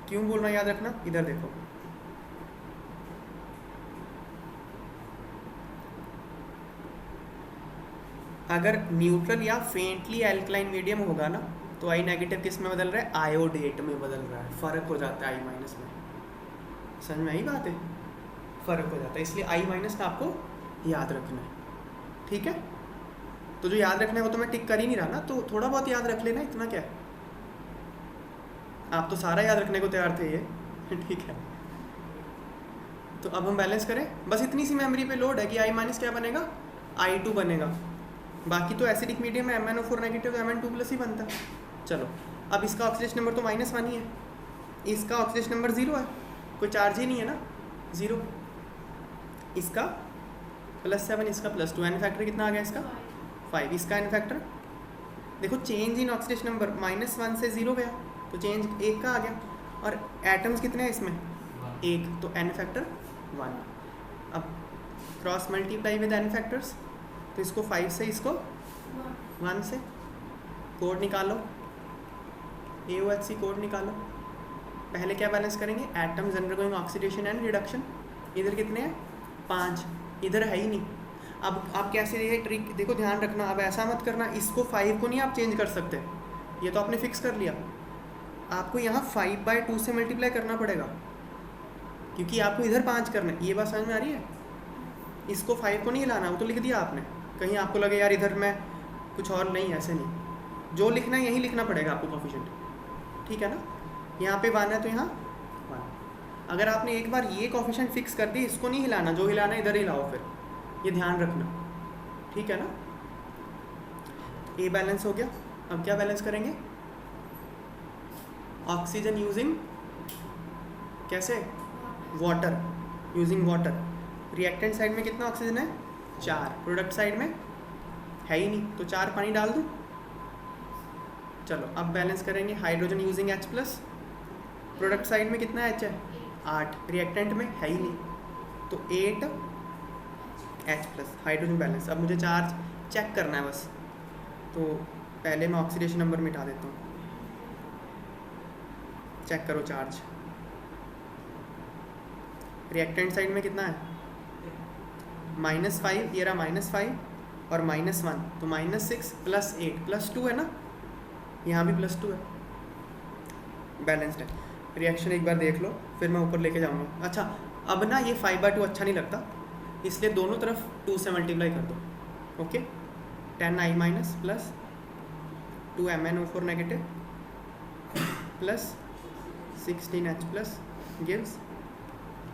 क्यों बोल रहा याद रखना? इधर देखो, अगर न्यूट्रल या फेंटली एल्कलाइन मीडियम होगा ना तो I नेगेटिव किस में बदल रहा है? आयोडेट में बदल रहा है, फ़र्क हो जाता है I माइनस में। समझ में आई बात है? फ़र्क हो जाता है, इसलिए I माइनस का आपको याद रखना है, ठीक है? तो जो याद रखना है वो तो मैं टिक कर ही नहीं रहा ना, तो थोड़ा बहुत याद रख लेना, इतना क्या है। आप तो सारा याद रखने को तैयार थे ये ठीक है। तो अब हम बैलेंस करें, बस इतनी सी मेमोरी पे लोड है कि I माइनस क्या बनेगा? I2 बनेगा। बाकी तो एसिडिक मीडियम में MnO4 नेगेटिव Mn2 प्लस ही बनता है। चलो अब इसका ऑक्सीडेशन नंबर तो -1 ही है, इसका ऑक्सीडेशन नंबर 0 है, कोई चार्ज ही नहीं है ना, 0। इसका +7, इसका +2, एन फैक्टर कितना आ गया? इसका 5, इसका एन फैक्टर देखो, चेंज इन ऑक्सीडेशन नंबर -1 से 0 गया तो चेंज 1 का आ गया, और एटम्स कितने हैं इसमें? 1, तो एन फैक्टर 1। अब cross multiply with n factors, तो इसको 5 से, इसको 1 से, कोड निकालो, AOHC कोड निकालो। पहले क्या बैलेंस करेंगे? Atoms undergoing oxidation and reduction. इधर कितने हैं? 5, इधर है ही नहीं। अब आप कैसे, ये ट्रिक देखो, ध्यान रखना, अब ऐसा मत करना, इसको 5 को नहीं आप चेंज कर सकते, ये तो आपने फिक्स कर लिया। आपको यहाँ 5/2 से मल्टीप्लाई करना पड़ेगा, क्योंकि आपको इधर 5 करना है। ये बात समझ में आ रही है? इसको 5 को नहीं हिलाना, वो तो लिख दिया आपने, कहीं आपको लगे यार इधर मैं कुछ और, नहीं, ऐसे नहीं, जो लिखना है यही लिखना पड़ेगा आपको कोफिशिएंट, ठीक है ना? यहाँ पे 1 है तो यहाँ 1। अगर आपने एक बार ये कोफिशिएंट फिक्स कर दी, इसको नहीं हिलाना, जो हिलाना है इधर ही लाओ, फिर ये ध्यान रखना, ठीक है ना? ए बैलेंस हो गया। अब क्या बैलेंस करेंगे? ऑक्सीजन यूजिंग, कैसे? Water, using water. Reactant side में कितना ऑक्सीजन है? 4, प्रोडक्ट साइड में है ही नहीं, तो 4 पानी डाल दूँ। चलो अब बैलेंस करेंगे, hydrogen using H+, product side में कितना H है? 8, रिएक्टेंट में है ही नहीं, तो 8 H+, हाइड्रोजन बैलेंस। अब मुझे चार्ज चेक करना है बस, तो पहले मैं ऑक्सीडेशन नंबर मिटा देता हूँ, चेक करो चार्ज। रिएक्टेंट साइड में कितना है? -5, ये रहा -5 और -1, तो -6 + 8 +2 है ना, यहाँ भी +2 है, बैलेंस्ड है। रिएक्शन एक बार देख लो, फिर मैं ऊपर लेके जाऊँगा। अच्छा अब ना ये 5/2 अच्छा नहीं लगता, इसलिए दोनों तरफ 2 से मल्टीप्लाई कर दो। Okay, 10i minus plus 2MnO4 negative plus 16H plus gives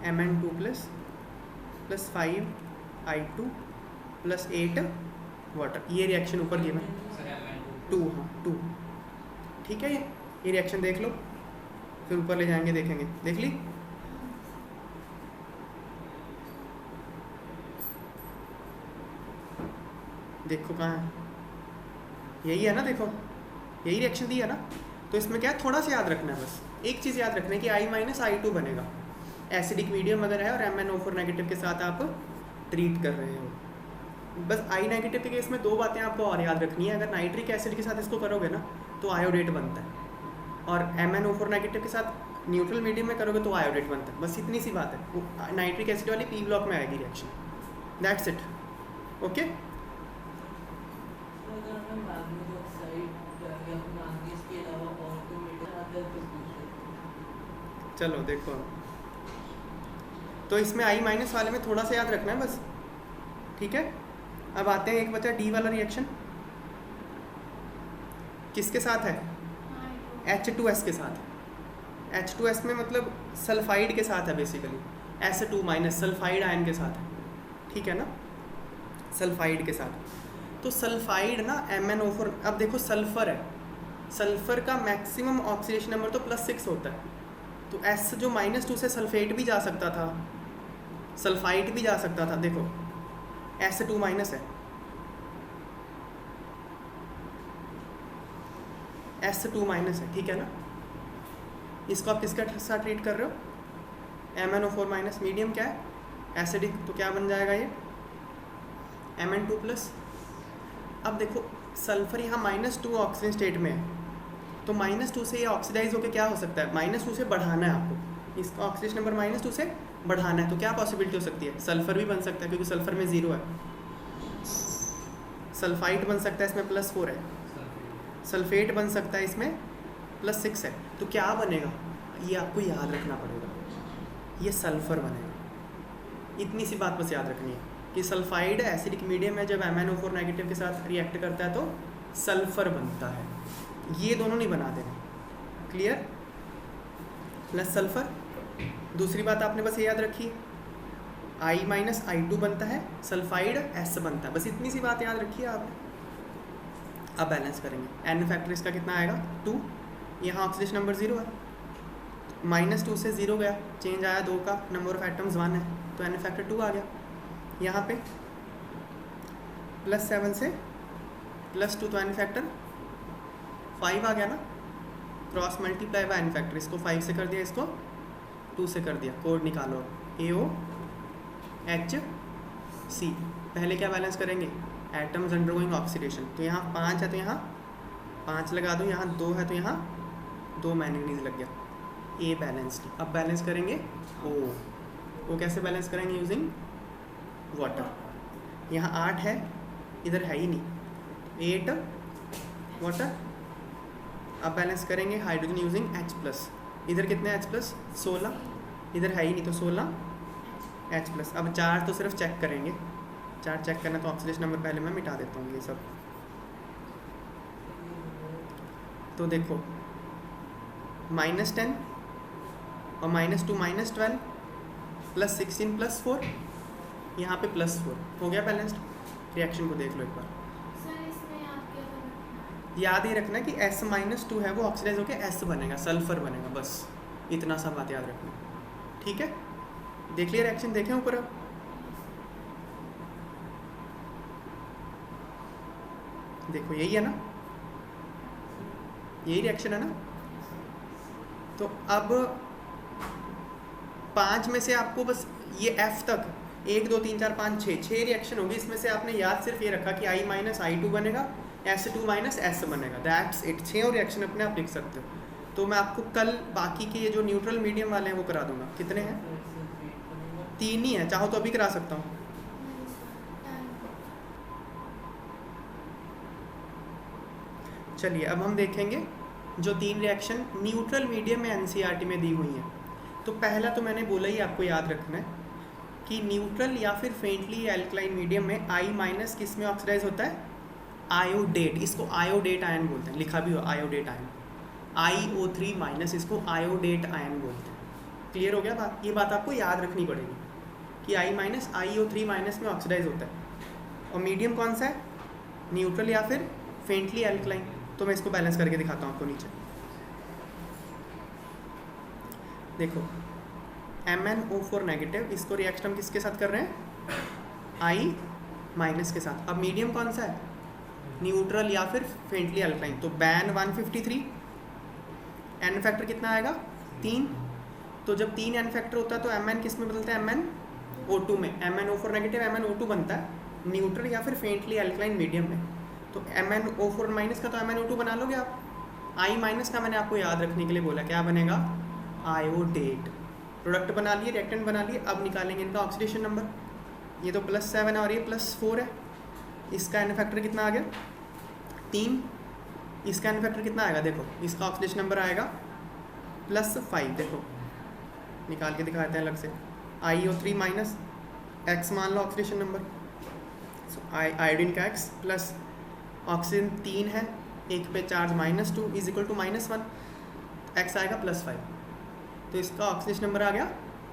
Mn2 plus 5i2 plus 8 water. ये रिएक्शन ऊपर गिवन 2, हाँ 2, ठीक है। ये रिएक्शन देख लो, फिर ऊपर ले जाएंगे, देखेंगे। देख ली? देखो कहाँ है, यही है ना, देखो यही रिएक्शन दी है ना। तो इसमें क्या है, थोड़ा सा याद रखना है, बस एक चीज़ याद रखना है कि I माइनस I2 बनेगा। एसिडिक मीडियम अगर है और MnO4 नेगेटिव के साथ आप ट्रीट कर रहे हो, बस I नेगेटिव के केस में 2 बातें आपको और याद रखनी है। अगर नाइट्रिक एसिड के साथ इसको करोगे ना तो आयोडेट बनता है, और MnO4 नेगेटिव के साथ न्यूट्रल मीडियम में करोगे तो आयोडेट बनता है। बस इतनी सी बात है, वो नाइट्रिक एसिड वाली P ब्लॉक में आएगी रिएक्शन, दैट्स इट। ओके, चलो देखो, तो इसमें I माइनस वाले में थोड़ा सा याद रखना है बस, ठीक है। अब आते हैं, एक बचा D वाला रिएक्शन, किसके साथ है? H2S के साथ। H2S में मतलब सल्फाइड के साथ है basically, S2 minus sulphide ion के साथ है, ठीक है ना, सल्फाइड के साथ। तो सल्फाइड ना MnO4, अब देखो सल्फर है, सल्फर का मैक्सिमम ऑक्सीडेशन नंबर तो +6 होता है, तो S जो -2 से सल्फेट भी जा सकता था, सल्फाइड भी जा सकता था। देखो S2 माइनस है, S2 माइनस है, ठीक है ना। इसको आप किसके साथ ट्रीट कर रहे हो? MnO4 माइनस, मीडियम क्या है? एसिडिक, तो क्या बन जाएगा ये? Mn2 plus. अब देखो सल्फर यहाँ -2 ऑक्सीजन स्टेट में है, तो -2 से ये ऑक्सीडाइज होकर क्या हो सकता है? -2 से बढ़ाना है आपको, इसका ऑक्सीडेशन नंबर -2 से बढ़ाना है। तो क्या पॉसिबिलिटी हो सकती है? सल्फर भी बन सकता है, क्योंकि सल्फर में 0 है। सल्फाइड बन सकता है, इसमें +4 है। सल्फेट बन सकता है, इसमें +6 है। तो क्या बनेगा, ये आपको याद रखना पड़ेगा, ये सल्फर बनेगा। इतनी सी बात बस याद रखनी है कि सल्फाइड एसिडिक मीडियम है, जब MnO4 नेगेटिव के साथ रिएक्ट करता है तो सल्फर बनता है। ये दोनों नहीं बना देना, क्लियर? Plus sulphur. दूसरी बात आपने बस ये याद रखी, I माइनस I2 बनता है, सल्फाइड S बनता है, बस इतनी सी बात याद रखिए आपने। अब बैलेंस करेंगे, N फैक्टर इसका कितना आएगा? 2। यहाँ ऑक्सीडेशन नंबर 0 है, -2 से 0 गया, चेंज आया 2 का, नंबर ऑफ एटम्स 1 है, तो N फैक्टर 2 आ गया। यहाँ पे +7 से +2, तो N फैक्टर 5 आ गया ना। Cross multiply bye N factor, इसको 5 से कर दिया, इसको 2 से कर दिया। कोड निकालो, AOHC। पहले क्या बैलेंस करेंगे? एटम्स अंडरगोइंग ऑक्सीडेशन, तो यहाँ 5 है तो यहाँ 5 लगा दो, यहाँ 2 है तो यहाँ 2 मैंगनीज लग गया, A बैलेंस्ड। अब बैलेंस करेंगे O कैसे बैलेंस करेंगे? Using water. यहाँ 8 है, इधर है ही नहीं, 8 वाटर। अब बैलेंस करेंगे हाइड्रोजन यूजिंग H+, इधर कितने H+? 16, इधर है ही नहीं तो 16 H+। अब 4 तो सिर्फ चेक करेंगे, 4 चेक करना, तो ऑक्सीडेशन नंबर पहले मैं मिटा देता हूँ ये सब। तो देखो -10 और -2 -12 +16 +4, यहाँ पे +4 हो गया बैलेंस्ड। रिएक्शन को देख लो एक बार, याद ही रखना कि S-2 है वो ऑक्सीडाइज होकर S बनेगा, सल्फर बनेगा, बस इतना सा बात याद रखना, ठीक है। देख लिया रिएक्शन, देखें ऊपर। अब देखो यही है ना, यही रिएक्शन है ना। तो अब 5 में से आपको बस ये F तक 1 2 3 4 5 6 रिएक्शन होगी। इसमें से आपने याद सिर्फ ये रखा कि I माइनस I2 बनेगा, S2 माइनस S बनेगा, दैट्स इट। 6 और रिएक्शन अपने आप लिख सकते हो। तो मैं आपको कल बाकी के ये जो न्यूट्रल मीडियम वाले हैं वो करा दूंगा। कितने हैं? 3 ही हैं, चाहो तो अभी करा सकता हूँ। चलिए अब हम देखेंगे जो 3 रिएक्शन न्यूट्रल मीडियम में NCERT में दी हुई हैं। तो पहला तो मैंने बोला ही, आपको याद रखना है कि न्यूट्रल या फिर फेंटली एल्कलाइन मीडियम में आई माइनस किस में ऑक्सीडाइज होता है, आयोडेट, इसको आयोडेट आयन बोलते हैं, लिखा भी हो आयोडेट आयन, IO3 माइनस इसको आयोडेट आयन बोलते हैं। क्लियर हो गया बात, ये बात आपको याद रखनी पड़ेगी कि I माइनस IO3 माइनस में ऑक्सीडाइज होता है। और मीडियम कौन सा है, न्यूट्रल या फिर फेंटली एल्कलाइन। तो मैं इसको बैलेंस करके दिखाता हूँ आपको नीचे। देखो MnO4 नेगेटिव, इसको रिएक्शन हम किसके साथ कर रहे हैं, I माइनस के साथ। अब मीडियम कौन सा है, न्यूट्रल या फिर फेंटली एल्कलाइन। तो बैन 153, एन फैक्टर कितना आएगा 3। तो जब 3 एन फैक्टर होता है तो Mn किस में बदलता है, MnO2 में। MnO4 नेगेटिव MnO2 बनता है न्यूट्रल या फिर फेंटली एल्कलाइन मीडियम में। तो MnO4 माइनस का तो MnO2 बना लोगे आप। I माइनस का मैंने आपको याद रखने के लिए बोला, क्या बनेगा, आयोडेट। प्रोडक्ट बना लिए, रिएक्टेंट बना लिए, अब निकालेंगे इनका ऑक्सीडेशन नंबर। ये तो +7 है और ये +4 है। इसका एन फैक्टर कितना आ गया 3, इसका एन फैक्टर कितना आएगा, देखो इसका ऑक्सीडेशन नंबर आएगा +5। देखो निकाल के दिखाते हैं अलग से, IO3 माइनस x मान लो ऑक्सीडेशन नंबर, आयोडीन का x प्लस ऑक्सीजन 3 है, एक पे charge -2 is equal to -1, x आएगा +5। तो इसका ऑक्सीडेशन नंबर आ गया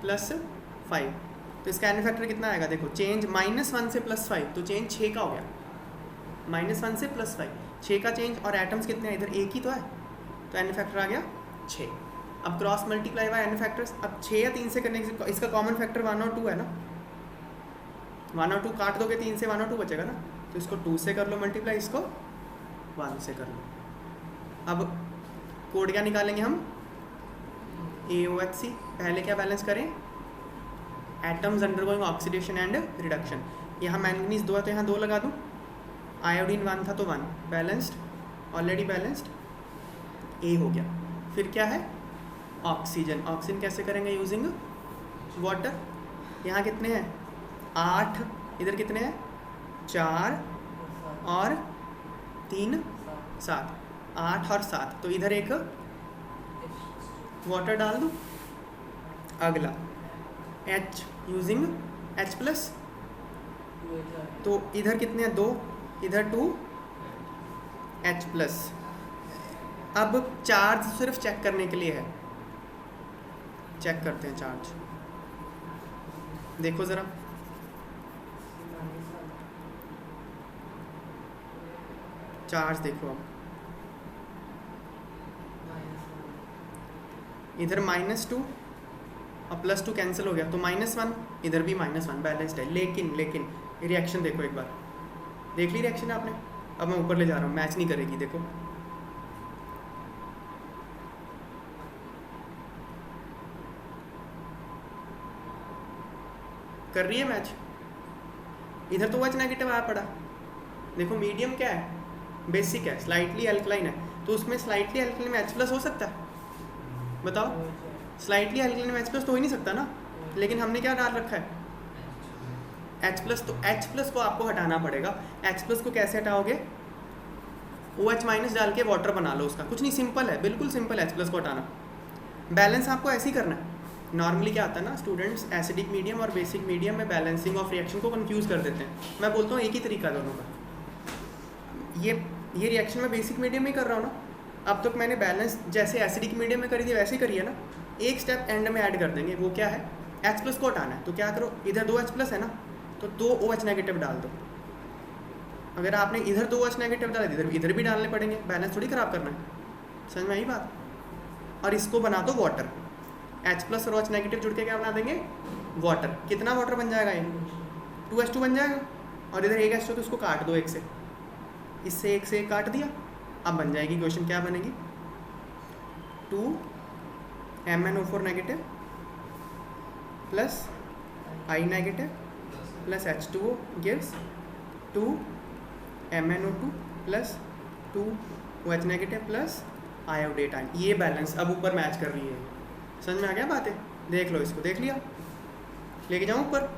+5। तो इसका एन फैक्टर कितना आएगा, देखो चेंज -1 से +5, तो चेंज 6 का हो गया, -1 से +5 6 का चेंज। और एटम्स कितने हैं, इधर एक ही तो है, तो एन फैक्टर आ गया 6। अब cross multiply by n factors, अब 6 या 3 से करने से इसका कॉमन फैक्टर 1 और 2 है ना, 1 और 2 काट दोगे 3 से 1 और 2 बचेगा ना, तो इसको 2 से कर लो मल्टीप्लाई, इसको 1 से कर लो। अब कोड क्या निकालेंगे हम, AOHC। पहले क्या बैलेंस करें, atoms undergoing oxidation and reduction. यहाँ मैंगनीज 2 है तो यहाँ 2 लगा दूँ, आयोडीन 1 था तो 1, बैलेंस्ड, ऑलरेडी बैलेंस्ड, A हो गया। फिर क्या है, ऑक्सीजन। ऑक्सीजन कैसे करेंगे, यूजिंग वाटर। यहाँ कितने हैं 8, इधर कितने हैं 4 और 3 7, 8 और 7, तो इधर एक वाटर डाल दूँ। अगला H, यूजिंग H प्लस, तो इधर कितने हैं 2, इधर 2 H प्लस। अब चार्ज सिर्फ चेक करने के लिए है, चेक करते हैं चार्ज। देखो ज़रा, चार्ज देखो। अब इधर -2 और +2 कैंसिल हो गया, तो -1, इधर भी -1, बैलेंस्ड है। लेकिन रिएक्शन देखो एक बार, देख ली रिएक्शन आपने। अब मैं ऊपर ले जा रहा हूँ, मैच नहीं करेगी, देखो कर रही है मैच। इधर तो OH नेगेटिव आया पड़ा, देखो मीडियम क्या है, बेसिक है, स्लाइटली एल्कलाइन है, तो उसमें स्लाइटली एल्कलाइन में H+ हो सकता है, बताओ। स्लाइटली एल्कलाइन में H+ तो हो ही नहीं सकता ना, लेकिन हमने क्या डाल रखा है H+। तो H+ को आपको हटाना पड़ेगा। H+ को कैसे हटाओगे, OH- डाल के वाटर बना लो उसका, कुछ नहीं, सिंपल है, बिल्कुल सिंपल है H+ को हटाना। बैलेंस आपको ऐसे ही करना है। नॉर्मली क्या आता है ना, स्टूडेंट्स एसिडिक मीडियम और बेसिक मीडियम में बैलेंसिंग ऑफ रिएक्शन को कंफ्यूज कर देते हैं। मैं बोलता हूँ एक ही तरीका दोनों का। ये रिएक्शन मैं बेसिक मीडियम में कर रहा हूँ ना, अब तक मैंने बैलेंस जैसे एसिडिक मीडियम में करी थी वैसे ही करी है ना। एक स्टेप एंड में ऐड कर देंगे, वो क्या है, H+ को हटाना है। तो क्या करो, इधर 2 H+ है ना, तो 2 OH नेगेटिव डाल दो। अगर आपने इधर 2 OH नेगेटिव डाला, इधर भी डालने पड़ेंगे, बैलेंस थोड़ी ख़राब करना है, समझ में आई बात। और इसको बना दो वाटर, H+ और OH नेगेटिव जुड़ के क्या बना देंगे, वाटर। कितना वाटर बन जाएगा, ये 2H2 बन जाएगा। और इधर 1 H2, तो इसको काट दो, 1 से, इससे 1 से 1 काट दिया। अब बन जाएगी क्वेश्चन, क्या बनेगी, 2 MnO4 negative plus I negative plus H2O gives 2 MnO2 plus 2 OH negative plus iodate ion. ये बैलेंस अब ऊपर मैच कर रही है, समझ में आ गया बातें। देख लो इसको, देख लिया, लेके जाऊँ ऊपर।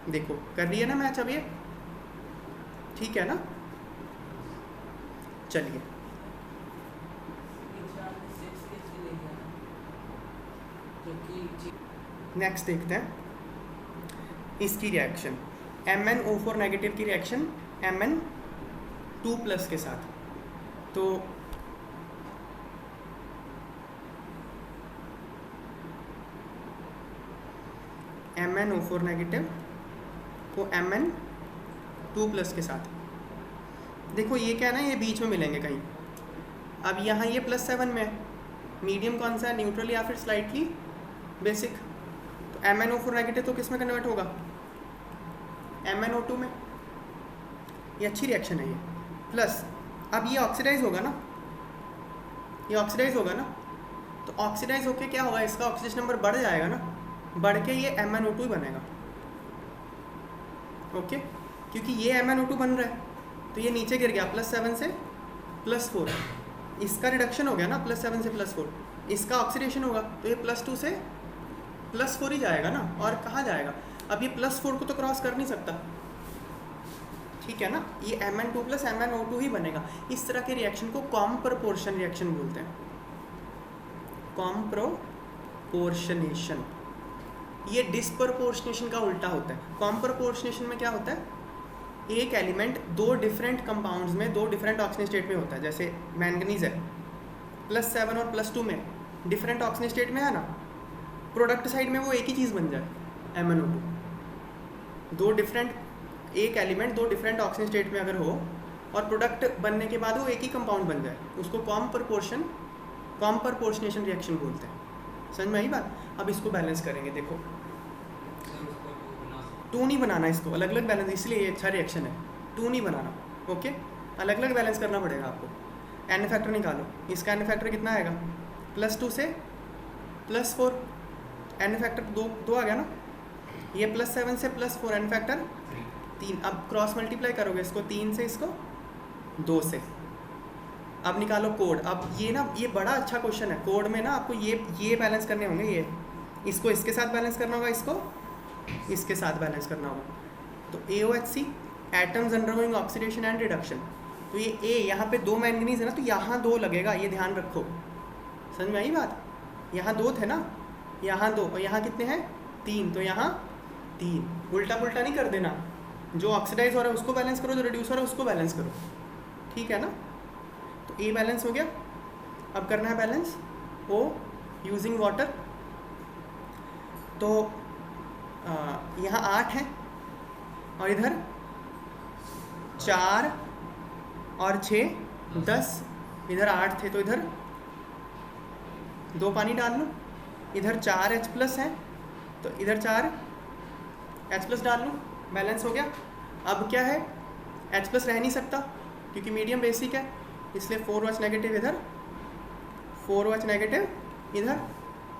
देखो कर रही है ना मैच अब ये, ठीक है ना। चलिए नेक्स्ट देखते हैं इसकी रिएक्शन, MnO4 नेगेटिव की रिएक्शन Mn2+ के साथ। तो MnO4 नेगेटिव को Mn2+ के साथ, देखो ये क्या है ना, ये बीच में मिलेंगे कहीं। अब यहाँ ये +7 में है, मीडियम कौन सा है, न्यूट्रल या फिर स्लाइटली बेसिक। तो MnO4 नेगेटिव तो किस में कन्वर्ट होगा, MnO2 में। ये अच्छी रिएक्शन है ये। प्लस अब ये ऑक्सीडाइज होगा ना, ये ऑक्सीडाइज होगा ना, तो ऑक्सीडाइज होके क्या होगा, इसका ऑक्सीडेशन नंबर बढ़ जाएगा ना, बढ़ के ये MnO2 बनेगा। ओके, क्योंकि ये MnO2 बन रहा है तो ये नीचे गिर गया, +7 से +4, इसका रिडक्शन हो गया ना, +7 से +4, इसका ऑक्सीडेशन होगा तो ये +2 से +4 ही जाएगा ना, और कहाँ जाएगा। अब ये +4 को तो क्रॉस कर नहीं सकता, ठीक है ना, ये Mn2 + MnO2 ही बनेगा। इस तरह के रिएक्शन को कॉम्प्रपोर्शन रिएक्शन बोलते हैं, कॉम्प्रपोर्शनेशन। ये डिस्प्रपोर्शनेशन का उल्टा होता है। कॉम्प्रपोर्शनेशन में क्या होता है, एक एलिमेंट दो डिफरेंट कंपाउंड्स में दो डिफरेंट ऑक्सीजन स्टेट में होता है। जैसे मैंगनीज है, +7 और +2 में डिफरेंट ऑक्सीजन स्टेट में है ना, प्रोडक्ट साइड में वो एक ही चीज़ बन जाए, MnO2। दो डिफरेंट, एक एलिमेंट दो डिफरेंट ऑक्सीजन स्टेट में अगर हो और प्रोडक्ट बनने के बाद वो एक ही कंपाउंड बन जाए, उसको कॉम्प्रपोर्शनेशन रिएक्शन बोलते हैं। समझ में आई बात। अब इसको बैलेंस करेंगे, देखो 2 नहीं बनाना, इसको अलग अलग बैलेंस, इसलिए ये अच्छा रिएक्शन है, 2 नहीं बनाना। ओके, अलग अलग बैलेंस करना पड़ेगा आपको। एन फैक्टर निकालो, इसका एन फैक्टर कितना आएगा, +2 से +4, एन फैक्टर 2 आ गया ना, ये +7 से +4, एन फैक्टर 3। अब क्रॉस मल्टीप्लाई करोगे इसको 3 से, इसको 2 से। अब निकालो कोड। अब ये ना, ये बड़ा अच्छा क्वेश्चन है, कोड में ना आपको ये बैलेंस करने होंगे, ये इसको इसके साथ बैलेंस करना होगा, इसको इसके साथ बैलेंस करना होगा। तो AOHC, atoms undergoing oxidation and reduction. तो ये A, यहाँ पे 2 मैंगनीज है ना, तो यहाँ 2 लगेगा, ये ध्यान रखो। समझ में आई बात। यहाँ 2 थे ना, यहाँ 2, और यहाँ कितने हैं, 3, तो यहाँ 3। उल्टा पुल्टा नहीं कर देना, जो ऑक्सीडाइज हो रहा है उसको बैलेंस करो, जो रिड्यूस हो रहा है उसको बैलेंस करो, ठीक है ना। तो A बैलेंस हो गया। अब करना है बैलेंस O यूजिंग वाटर। तो यहाँ 8 है और इधर 4 और 6 10, इधर 8 थे तो इधर 2 पानी डाल लो, इधर 4 H+ है तो इधर 4 H+ डाल लो, बैलेंस हो गया। अब क्या है, H+ रह नहीं सकता क्योंकि मीडियम बेसिक है, इसलिए 4OH नेगेटिव इधर, 4OH नेगेटिव इधर,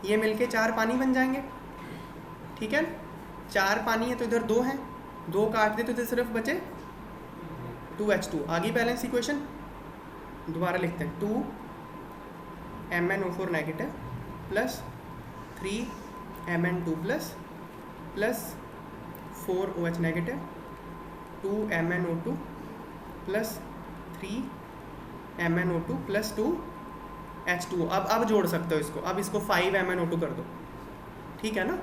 ये मिलके 4 पानी बन जाएंगे, ठीक है। 4 पानी है तो इधर 2 हैं, 2 काट दे तो इधर सिर्फ बचे 2H2। आगे बैलेंस इक्वेशन दोबारा लिखते हैं, 2 MnO4 negative plus 3 Mn2 plus 4OH negative 2 MnO2 plus 3 MnO2 plus 2 H2। अब जोड़ सकते हो इसको, अब इसको 5 MnO2 कर दो, ठीक है ना।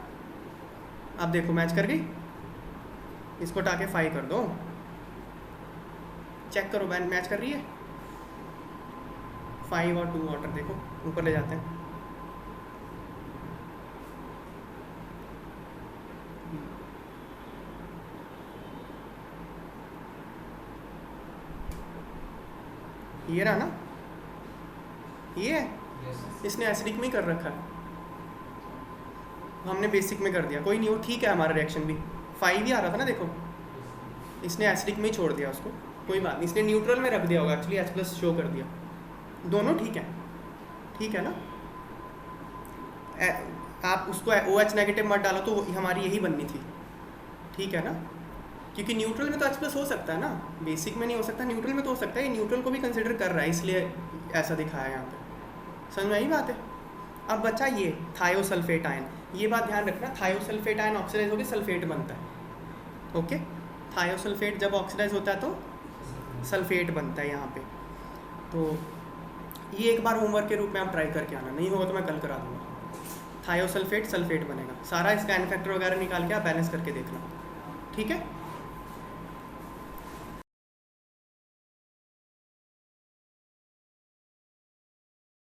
अब देखो मैच कर गई, इसको टाके 5 कर दो, चेक करो मैच कर रही है। 5 और 2 वाटर, देखो ऊपर ले जाते हैं। ये रहा ना, ये है, इसने एसिडिक में ही कर रखा है, हमने बेसिक में कर दिया, कोई नहीं, वो ठीक है। हमारा रिएक्शन भी 5 ही आ रहा था ना, देखो इसने एसिडिक में ही छोड़ दिया उसको, कोई बात नहीं, इसने न्यूट्रल में रख दिया होगा, एक्चुअली H+ शो कर दिया, दोनों ठीक है, ठीक है ना। आप उसको OH नेगेटिव मत डालो, तो हमारी यही बननी थी, ठीक है ना, क्योंकि न्यूट्रल में तो H+ हो सकता है ना, बेसिक में नहीं हो सकता, न्यूट्रल में तो हो सकता है। ये न्यूट्रल को भी कंसिडर कर रहा है, इसलिए ऐसा दिखाया है यहाँ पे। समझ में आई बात है। अब बचा ये थायोसल्फेट आयन, ये बात ध्यान रखना, थायोसल्फेट आयन ऑक्सीडाइज होकर सल्फेट बनता है। ओके, थायोसल्फेट जब ऑक्सीडाइज होता है तो सल्फेट बनता है यहाँ पे। तो ये एक बार होमवर्क के रूप में आप ट्राई करके आना, नहीं होगा तो मैं कल करा दूँगा। थायोसल्फेट सल्फेट बनेगा। सारा इसका एन फैक्टर वगैरह निकाल के आप बैलेंस करके देखना, ठीक है।